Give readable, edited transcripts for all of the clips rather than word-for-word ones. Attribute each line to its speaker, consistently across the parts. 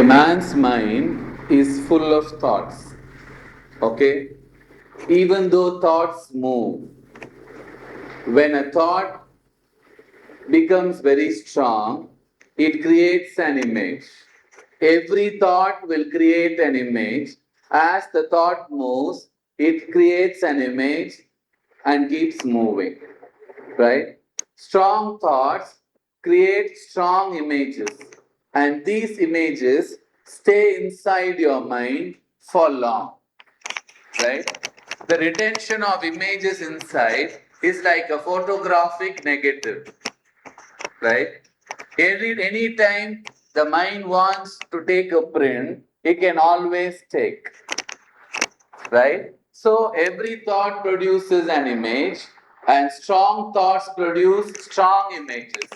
Speaker 1: man's mind is full of thoughts. Okay? Even though thoughts move, when a thought becomes very strong, it creates an image. Every thought will create an image. As the thought moves, it creates an image and keeps moving. Right? Strong thoughts create strong images, and these images stay inside your mind for long. Right? The retention of images inside is like a photographic negative. Right? Any time the mind wants to take a print, it can always take. Right? So every thought produces an image, and strong thoughts produce strong images.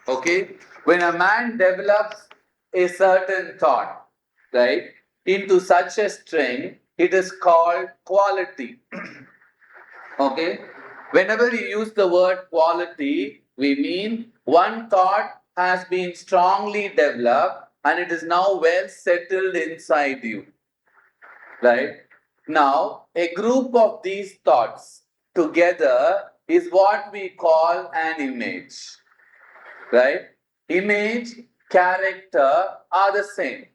Speaker 1: Okay? When a man develops a certain thought, right, into such a strength, it is called quality. Okay? Whenever we use the word quality, we mean one thought has been strongly developed and it is now well settled inside you. Right? Now, a group of these thoughts together is what we call an image. Right? Image, character are the same.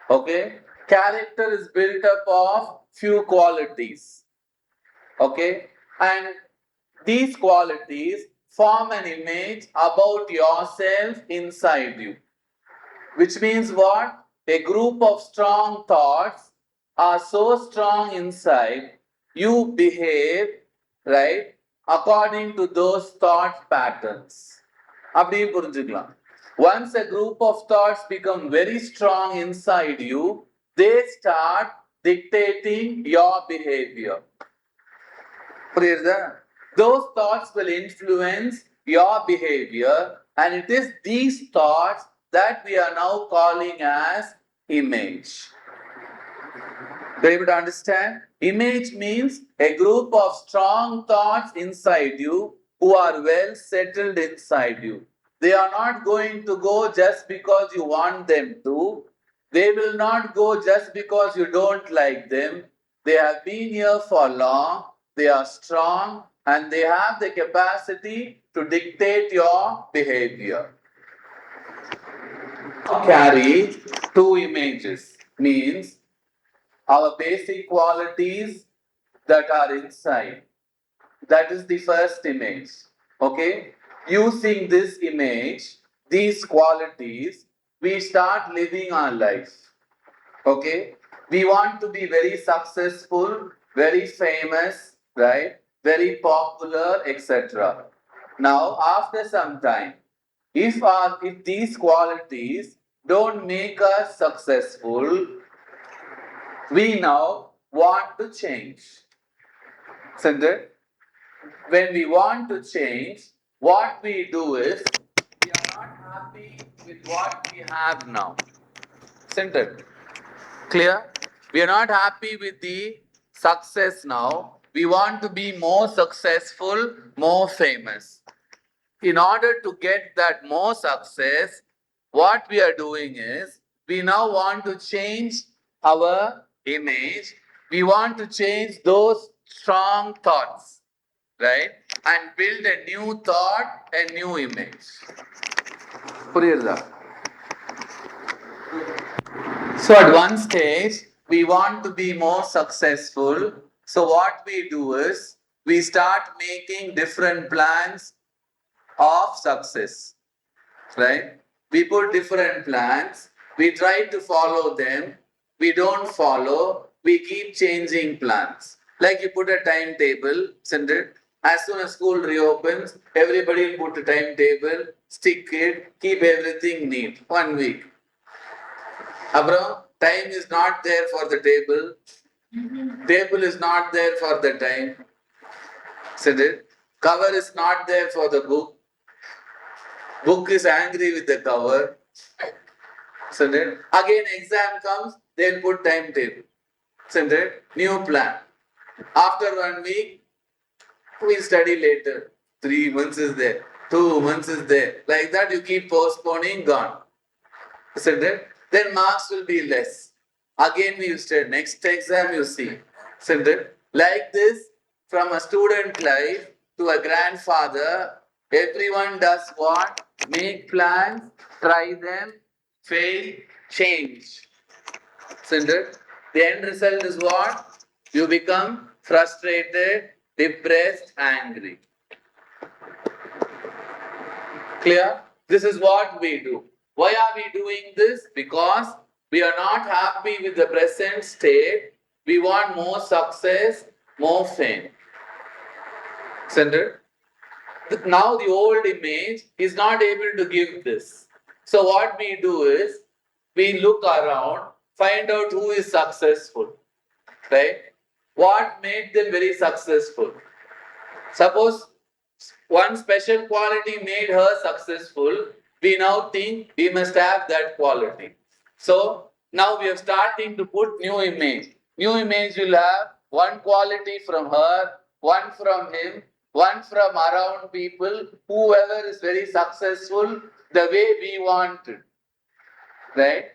Speaker 1: Okay? Character is built up of few qualities. Okay? And these qualities form an image about yourself inside you. Which means what? A group of strong thoughts are so strong inside, you behave, right, according to those thought patterns. அப்படியே புரிஞ்சுக்கலாம். Once a group of thoughts become very strong inside you, they start dictating your behavior. புரியுதா? Those thoughts will influence your behavior, and it is these thoughts that we are now calling as image. Do you able to understand? Image means a group of strong thoughts inside you who are well settled inside you. They are not going to go just because you want them to. They will not go just because you don't like them. They have been here for long. They are strong and they have the capacity to dictate your behavior. Carry two images means our basic qualities that are inside. That is the first image. Okay? Using this image, these qualities, we start living our life. Okay? We want to be very successful, very famous, right? Very popular, etc. Now, after some time, if these qualities don't make us successful, we now want to change. Isn't it? When we want to change, what we do is we are not happy with what we have now. Isn't it? Clear? We are not happy with the success now. We want to be more successful, more famous. In order to get that more success, what we are doing is we now want to change our image. We want to change those strong thoughts, right? And build a new thought, a new image. புரியுதா? So at one stage, we want to be more successful. So what we do is we start making different plans of success. Right? We put different plans. We try to follow them. We don't follow. We keep changing plans. Like you put a timetable, isn't it? As soon as school reopens, everybody will put a timetable, stick it, keep everything neat. 1 week. Abram, time is not there for the table. Table is not there for the time. Isn't it? Cover is not there for the book. Book is angry with the cover. Isn't it? Again, exam comes, they'll put timetable. Isn't it? New plan. After 1 week, we'll study later. 3 months is there. 2 months is there. Like that, you keep postponing, gone. Isn't it? then marks will be less. Again we study. Next exam you see. Isn't it? Like this, from a student life to a grandfather, everyone does what? Make plans, try them, fail, change. Isn't it? The end result is what? You become frustrated, depressed, angry. Clear? This is what we do. Why are we doing this? Because we are not happy with the present state. We want more success, more fame. Isn't it? Now the old image is not able to give this. So what we do is we look around, find out who is successful. Right? What made them very successful? Suppose one special quality made her successful, we now think we must have that quality. So now we are starting to put new image. New image will have one quality from her, one from him, one from around people, whoever is very successful the way we want it. Right?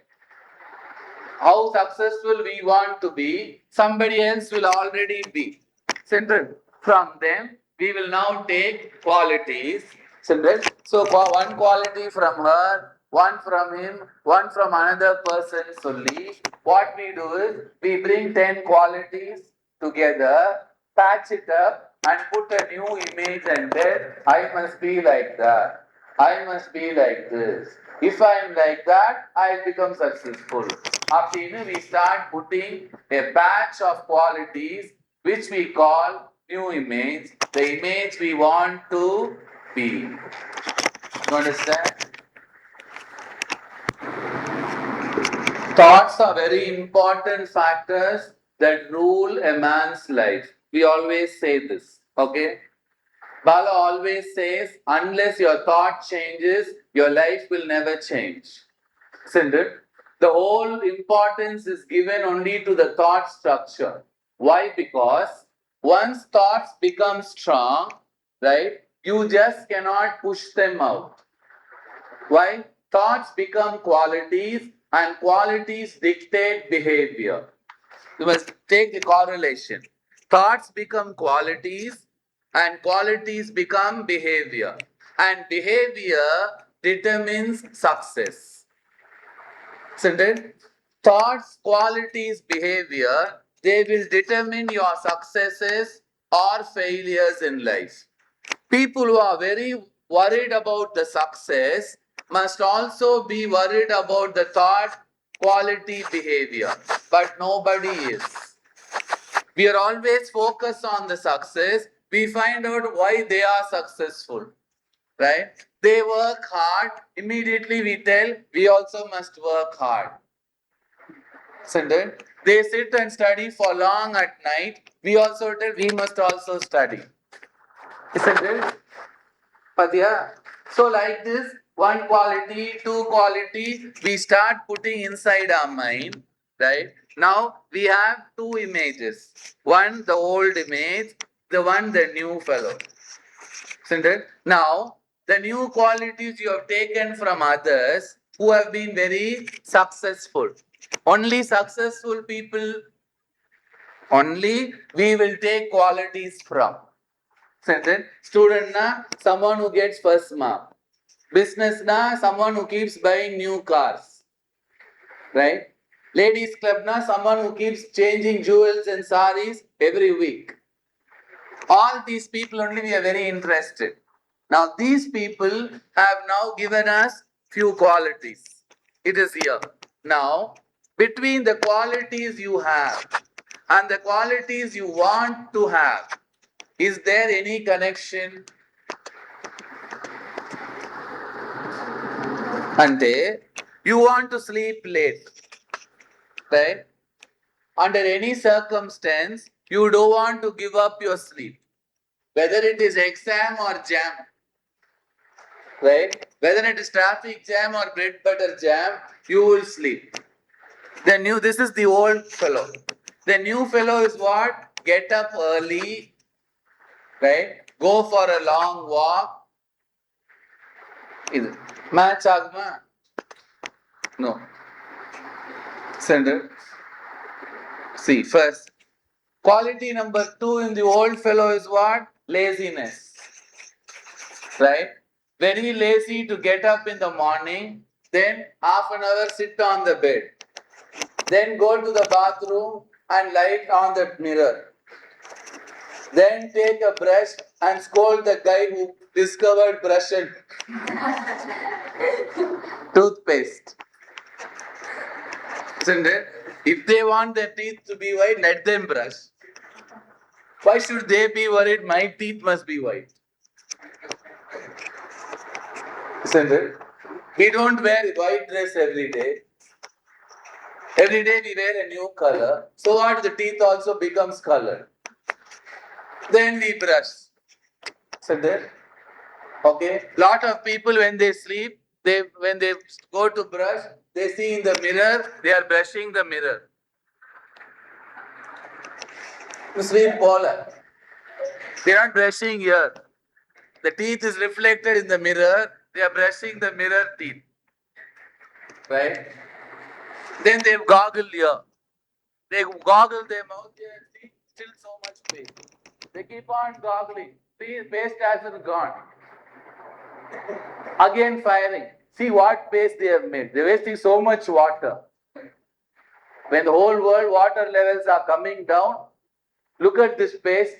Speaker 1: How successful we want to be, somebody else will already be. Central. From them, we will now take qualities. Central. So, for one quality from her, one from him, one from another person solely. What we do is we bring 10 qualities together, patch it up, and put a new image, and then I must be like that. I must be like this. If I am like that, I'll become successful. அப்படின்னு we start putting a batch of qualities which we call new image, the image we want to be. You understand? Thoughts are very important factors that rule a man's life. We always say this. Okay? Bala always says, unless your thought changes, your life will never change. Isn't it? The whole importance is given only to the thought structure. Why? Because once thoughts become strong, right, you just cannot push them out. Why? Thoughts become qualities and qualities dictate behavior. You must take the correlation. Thoughts become qualities and qualities become behavior. And behavior determines success. Isn't it? Thoughts, qualities, behavior, they will determine your successes or failures in life. People who are very worried about the success must also be worried about the thought, quality, behavior. But nobody is. We are always focused on the success. We find out why they are successful. Right? They work hard. Immediately we tell, we also must work hard. Isn't it? They sit and study for long at night. We also tell, we must also study. Isn't it? But yeah, so like this, one quality, two quality, we start putting inside our mind, right? Now we have two images. One, the old image, the one, the new fellow. Isn't it? Now, the new qualities you have taken from others who have been very successful. Only successful people, only we will take qualities from. Student na someone who gets first mark. Business na someone who keeps buying new cars. Right? Ladies club na someone who keeps changing jewels and saris every week. All these people only we are very interested. Now these people have now given us few qualities. It is here. Now between the qualities you have and the qualities you want to have, is there any connection? Ante, you want to sleep late, right? Under any circumstance, you don't want to give up your sleep. Whether it is exam or jam, right? Whether it is traffic jam or bread butter jam, you will sleep. This is the old fellow. The new fellow is what? Get up early, right? Go for a long walk. Match agma? No. Sender. See, first, quality number 2 in the old fellow is what? Laziness. Right? Very lazy to get up in the morning, then half an hour sit on the bed, then go to the bathroom and light on the mirror, then take a brush and scold the guy who discovered brush and toothpaste. Isn't it? If they want their teeth to be white, let them brush. Why should they be worried? My teeth must be white. Isn't it? We don't wear white dress every day. Every day we wear a new color. So what? The teeth also becomes colored. Then we brush. Isn't it? Okay. Lot of people when they sleep, when they go to brush, they see in the mirror, they are brushing the mirror. Sleep Bala. They are not brushing here. The teeth is reflected in the mirror. They are brushing the mirror teeth. Right? Then they goggle here. They goggle their mouth here and see still so much paste. They keep on goggling. See, paste hasn't gone. Again firing. See what paste they have made. They're wasting so much water. When the whole world water levels are coming down, look at this paste.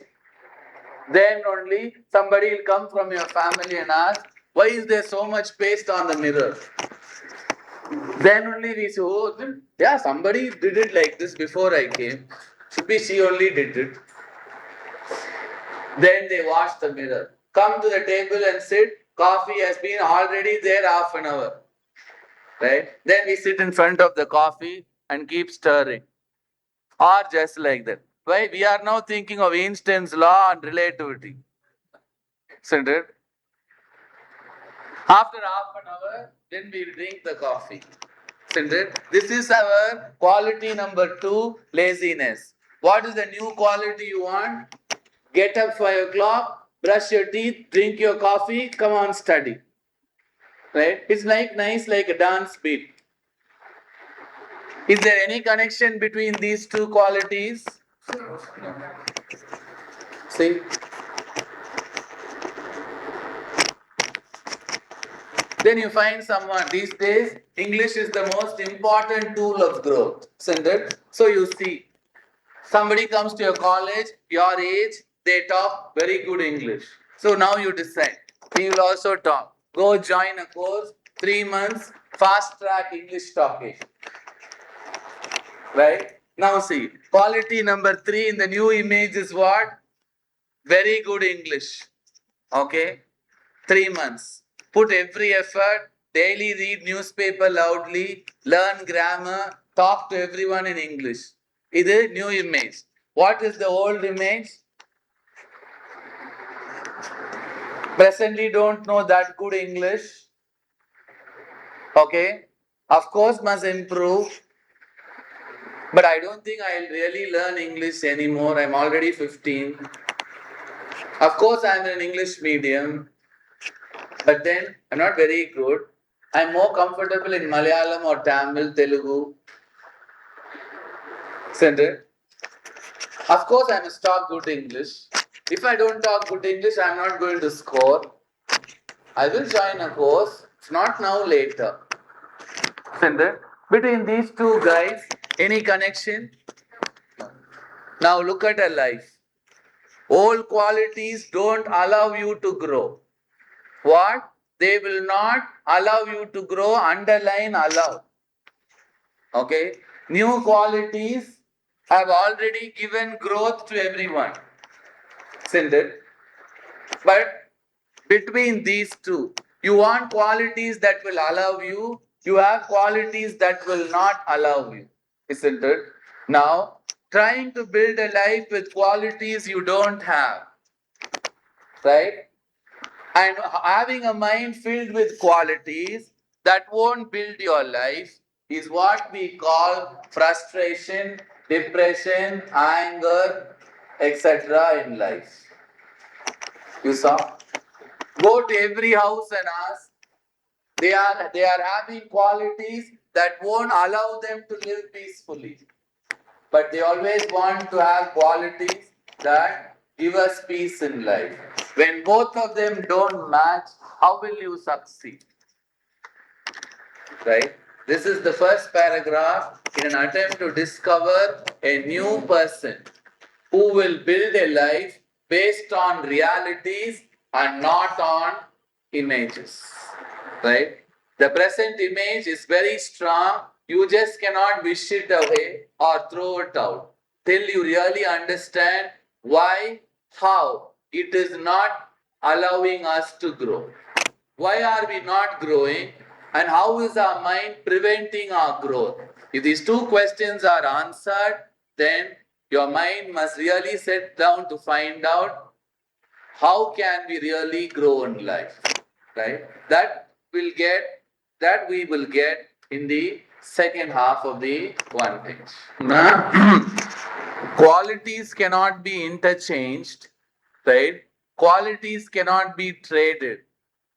Speaker 1: Then only somebody will come from your family and ask, why is there so much paste on the mirror? Then only we say, oh, yeah, somebody did it like this before I came. Should be she only did it. Then they wash the mirror. Come to the table and sit. Coffee has been already there half an hour. Right? Then we sit in front of the coffee and keep stirring. Or just like that. Why? We are now thinking of Einstein's law and relativity. Isn't it? After half an hour, then we drink the coffee. Isn't it? This is our quality number 2, laziness. What is the new quality you want? Get up 5 o'clock, brush your teeth, drink your coffee, come on, study. Right? It's like nice, like a dance beat. Is there any connection between these two qualities? See? Then you find someone. These days, English is the most important tool of growth, isn't it? So you see, somebody comes to your college, your age, they talk very good English. So now you decide, we will also talk. Go join a course, 3 months, fast track English talking. Right? Now see, quality number 3 in the new image is what? Very good English. Okay? 3 months. Put every effort, daily read newspaper loudly, learn grammar, talk to everyone in English. This is new image. What is the old image? Presently don't know that good English. Okay? Of course must improve. But I don't think I'll really learn English anymore. I'm already 15. Of course I'm in an English medium. But then I'm not very good. I'm more comfortable in Malayalam or Tamil, Telugu. Isn't it? Of course, I must talk good English. If I don't talk good English, I'm not going to score. I will join a course. It's not now, later. Isn't it? Between these two guys, any connection? Now look at a life. Old qualities don't allow you to grow. What? They will not allow you to grow, underline allow. Okay? New qualities have already given growth to everyone. Isn't it? But between these two, you want qualities that will allow you, you have qualities that will not allow you. Isn't it? Now, trying to build a life with qualities you don't have. Right? And having a mind filled with qualities that won't build your life is what we call frustration, depression, anger, etc. in life. You saw? Go to every house and ask. They are having qualities that won't allow them to live peacefully. But they always want to have qualities that give us peace in life. When both of them don't match, how will you succeed? Right? This is the first paragraph in an attempt to discover a new person who will build a life based on realities and not on images. Right? The present image is very strong. You just cannot wish it away or throw it out till you really understand why, how it is not allowing us to grow. Why are we not growing? And how is our mind preventing our growth? If these two questions are answered, then your mind must really sit down to find out how can we really grow in life. Right? That we will get in the second half of the one page. Now, qualities cannot be interchanged, right? Qualities cannot be traded,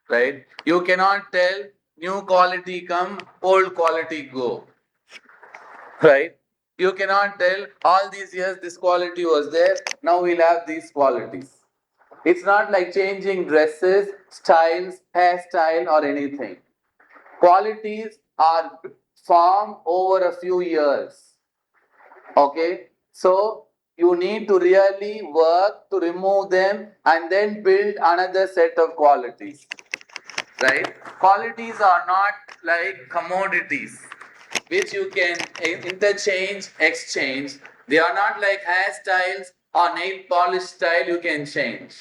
Speaker 1: right? You cannot tell new quality come, old quality go, right? You cannot tell all these years this quality was there, now we'll have these qualities. It's not like changing dresses, styles, hairstyle, or anything. Qualities are formed over a few years. Okay? So, you need to really work to remove them and then build another set of qualities. Right? Qualities are not like commodities which you can interchange, exchange. They are not like hairstyles or nail polish style you can change.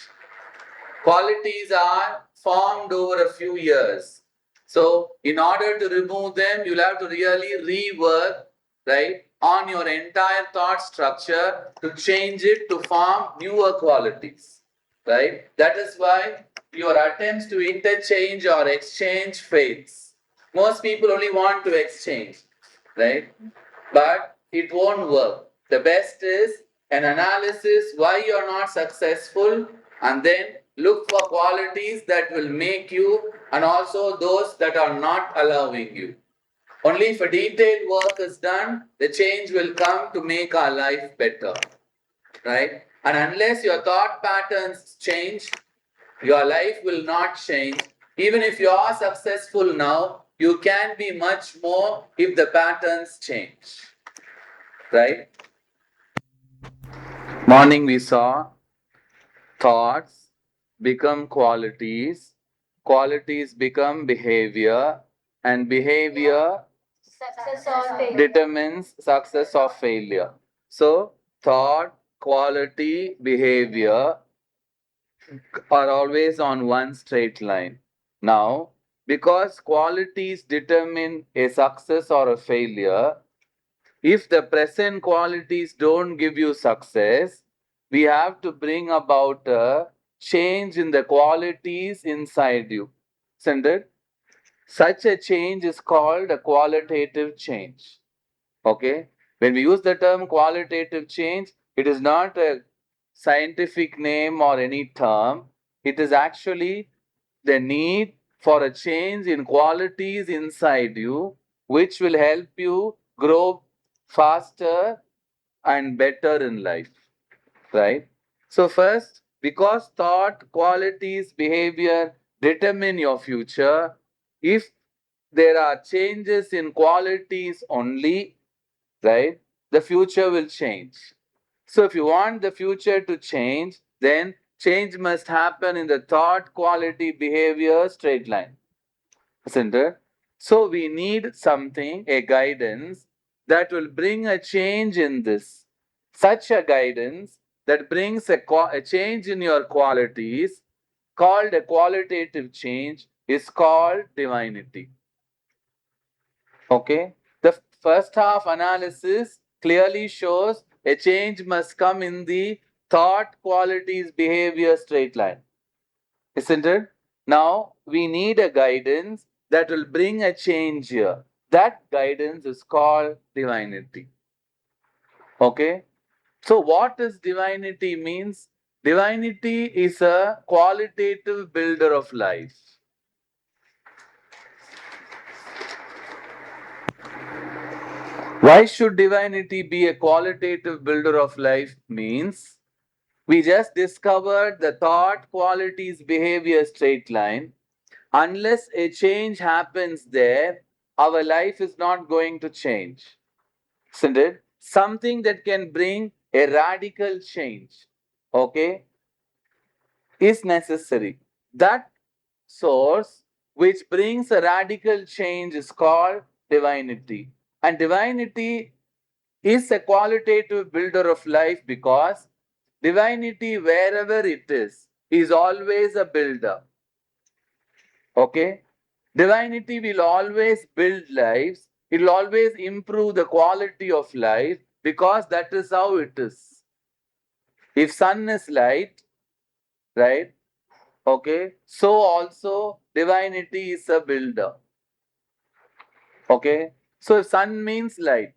Speaker 1: Qualities are formed over a few years. So, in order to remove them, you'll have to really rework, right, on your entire thought structure to change it to form newer qualities, right? That is why your attempts to interchange or exchange fails. Most people only want to exchange, right? But it won't work. The best is an analysis why you're not successful and then look for qualities that will make you and also those that are not allowing you. Only if a detailed work is done, the change will come to make our life better. Right? And unless your thought patterns change, your life will not change. Even if you are successful now, you can be much more if the patterns change. Right? Morning we saw thoughts become qualities, qualities become behavior, and behavior determines success or failure. So, thought, quality, behavior are always on one straight line. Now, because qualities determine a success or a failure, if the present qualities don't give you success, we have to bring about a change in the qualities inside you. Isn't it? Such a change is called a qualitative change. Okay? When we use the term qualitative change, it is not a scientific name or any term. It is actually the need for a change in qualities inside you, which will help you grow faster and better in life. Right? So, first, because thought, qualities, behavior determine your future, if there are changes in qualities only, right, the future will change. So, if you want the future to change, then change must happen in the thought, quality, behavior straight line. Isn't it? So, we need something, a guidance that will bring a change in this. Such a guidance that brings a change in your qualities, called a qualitative change, is called divinity. Okay? The first half analysis clearly shows a change must come in the thought, qualities, behavior straight line. Isn't it? Now we need a guidance that will bring a change here. That guidance is called divinity. Okay? So what is divinity means? Divinity is a qualitative builder of life. Why should divinity be a qualitative builder of life? Means we just discovered the thought, qualities, behavior straight line. Unless a change happens there, our life is not going to change. Isn't it? Something that can bring a radical change, okay, is necessary. That source which brings a radical change is called divinity. And divinity is a qualitative builder of life because divinity, wherever it is always a builder. Okay? Divinity will always build lives, it will always improve the quality of life because that is how it is. If sun is light, right? Okay, so also divinity is a builder. Okay, so sun means light,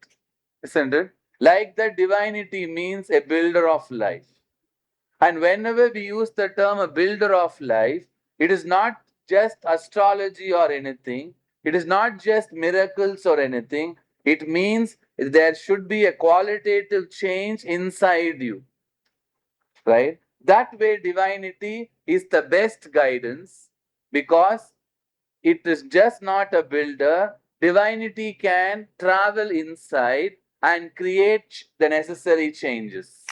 Speaker 1: isn't it? Like that, divinity means a builder of life. And whenever we use the term a builder of life, it is not just astrology or anything, it is not just miracles or anything. It means there should be a qualitative change inside you, right? That way, divinity is the best guidance because it is just not a builder. Divinity can travel inside and create the necessary changes,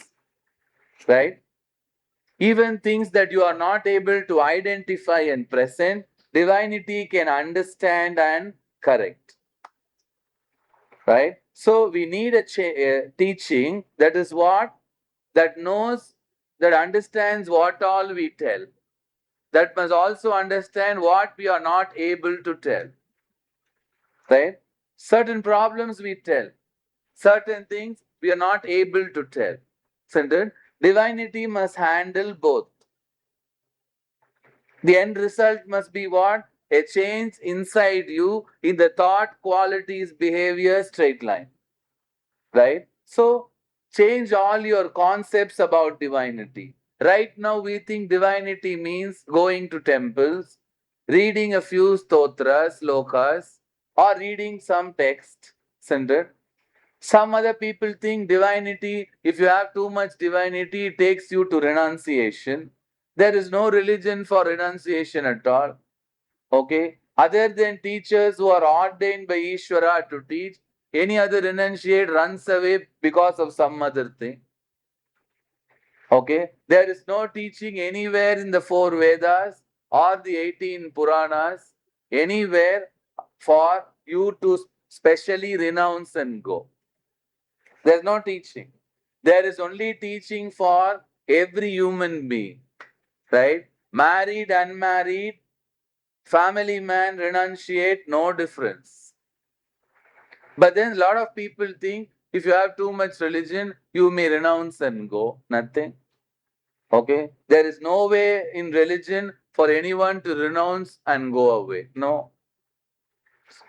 Speaker 1: right? Even things that you are not able to identify and present, divinity can understand and correct. Right? So we need a teaching that is what? That knows, that understands what all we tell. That must also understand what we are not able to tell. Right? Certain problems we tell, certain things we are not able to tell. Isn't Divinity must handle both. The end result must be what? A change inside you in the thought, qualities, behavior, straight line. Right? So, change all your concepts about divinity. Right now, we think divinity means going to temples, reading a few stotras, lokas, or reading some text, centered. Some other people think divinity, if you have too much divinity, it takes you to renunciation. There is no religion for renunciation at all. Okay? Other than teachers who are ordained by Ishvara to teach, any other renunciate runs away because of some other thing. Okay? There is no teaching anywhere in the four Vedas or the 18 Puranas, anywhere for you to specially renounce and go. There's no teaching. There is only teaching for every human being, right? Married, unmarried, family man, renunciate, no difference. But then a lot of people think if you have too much religion, you may renounce and go. Nothing. Okay? There is no way in religion for anyone to renounce and go away. No.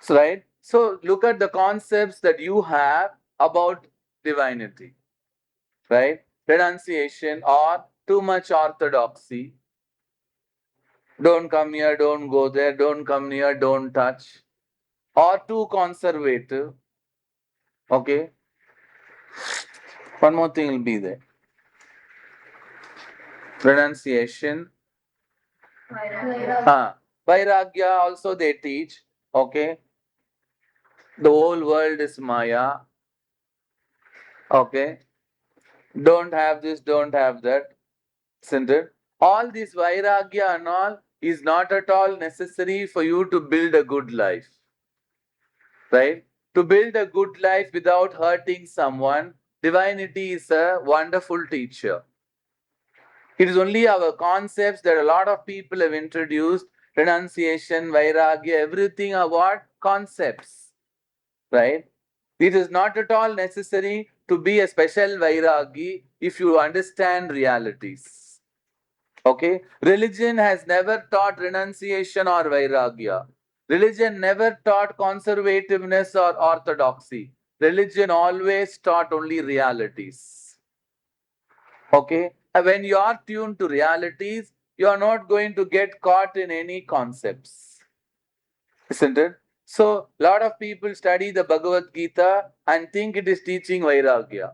Speaker 1: So, right? So look at the concepts that you have about divinity. Right? Renunciation or too much orthodoxy. Don't come here, don't go there, don't come near, don't touch. Or too conservative. Okay? One more thing will be there. Renunciation. Vairagya also they teach. Okay? The whole world is Maya. Okay? Don't have this, don't have that. Isn't it? All this Vairagya and all is not at all necessary for you to build a good life. Right? To build a good life without hurting someone, divinity is a wonderful teacher. It is only our concepts that a lot of people have introduced, renunciation, vairagya, everything are what? Concepts. Right? It is not at all necessary to be a special vairagi if you understand realities. Okay? Religion has never taught renunciation or vairagya. Religion never taught conservativeness or orthodoxy. Religion always taught only realities. Okay? And when you are tuned to realities, you are not going to get caught in any concepts. Isn't it? So, lot of people study the Bhagavad Gita and think it is teaching Vairagya.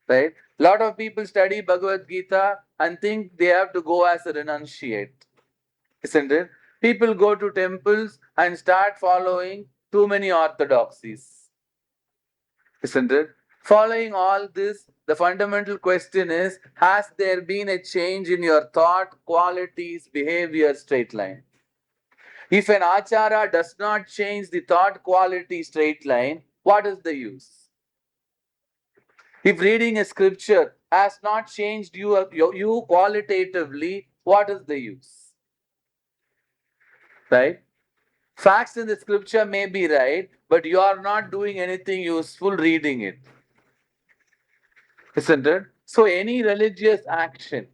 Speaker 1: Right? Lot of people study Bhagavad Gita and think they have to go as a renunciate. Isn't it? People go to temples and start following too many orthodoxies. Isn't it? Following all this, the fundamental question is, has there been a change in your thought, qualities, behavior, straight line? If an achara does not change the thought quality straight line, what is the use? If reading a scripture has not changed you qualitatively, what is the use? Right? Facts in the scripture may be right, but you are not doing anything useful reading it. Isn't it? So, any religious action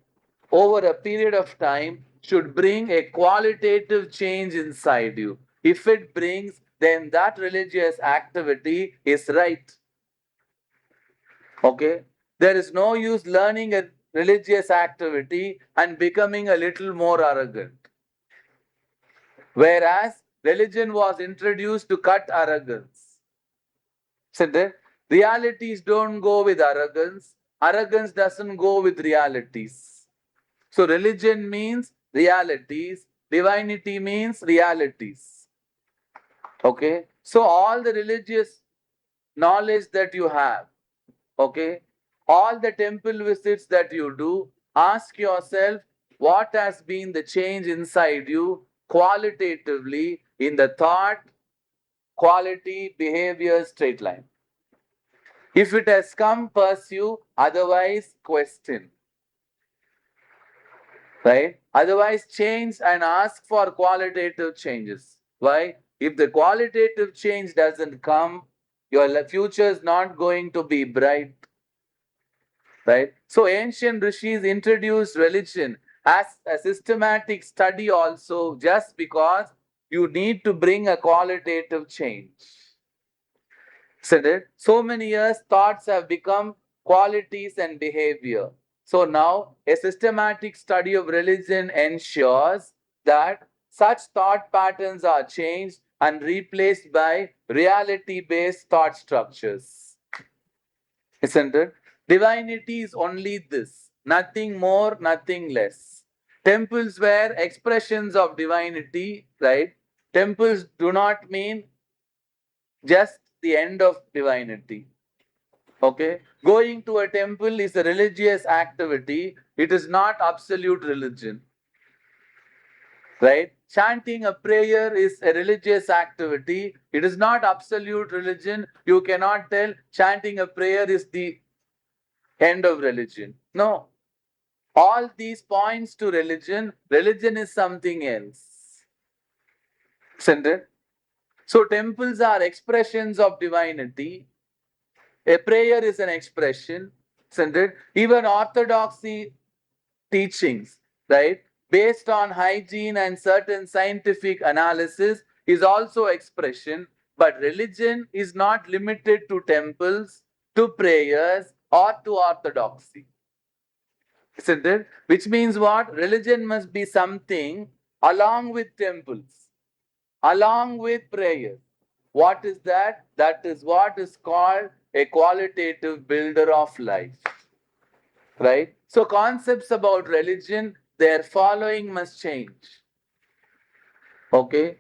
Speaker 1: over a period of time should bring a qualitative change inside you. If it brings, then that religious activity is right. Okay? There is no use learning a religious activity and becoming a little more arrogant. Whereas religion was introduced to cut arrogance. So the realities don't go with arrogance. Arrogance doesn't go with realities. So religion means realities. Divinity means realities. Okay. So all the religious knowledge that you have, okay, all the temple visits that you do, ask yourself what has been the change inside you qualitatively in the thought, quality, behavior, straight line. If it has come, pursue, otherwise, question. Right? Otherwise, change and ask for qualitative changes. Why? If the qualitative change doesn't come, your future is not going to be bright. Right? So, ancient rishis introduced religion as a systematic study also just because you need to bring a qualitative change. Isn't it? So many years, thoughts have become qualities and behavior. So now, a systematic study of religion ensures that such thought patterns are changed and replaced by reality based thought structures. Isn't it? Divinity is only this, nothing more, nothing less. Temples were expressions of divinity, right? Temples do not mean just the end of divinity. Okay? Going to a temple is a religious activity, it is not absolute religion. Right? Chanting a prayer is a religious activity, it is not absolute religion. You cannot tell chanting a prayer is the end of religion. No. All these points to religion, religion is something else. Isn't it? So, temples are expressions of divinity. A prayer is an expression, isn't it? Even orthodoxy teachings, right, based on hygiene and certain scientific analysis is also expression. But religion is not limited to temples, to prayers, or to orthodoxy. Isn't it? Which means what? Religion must be something along with temples, along with prayer. What is that? That is what is called a qualitative builder of life. Right? So, concepts about religion, their following must change. Okay?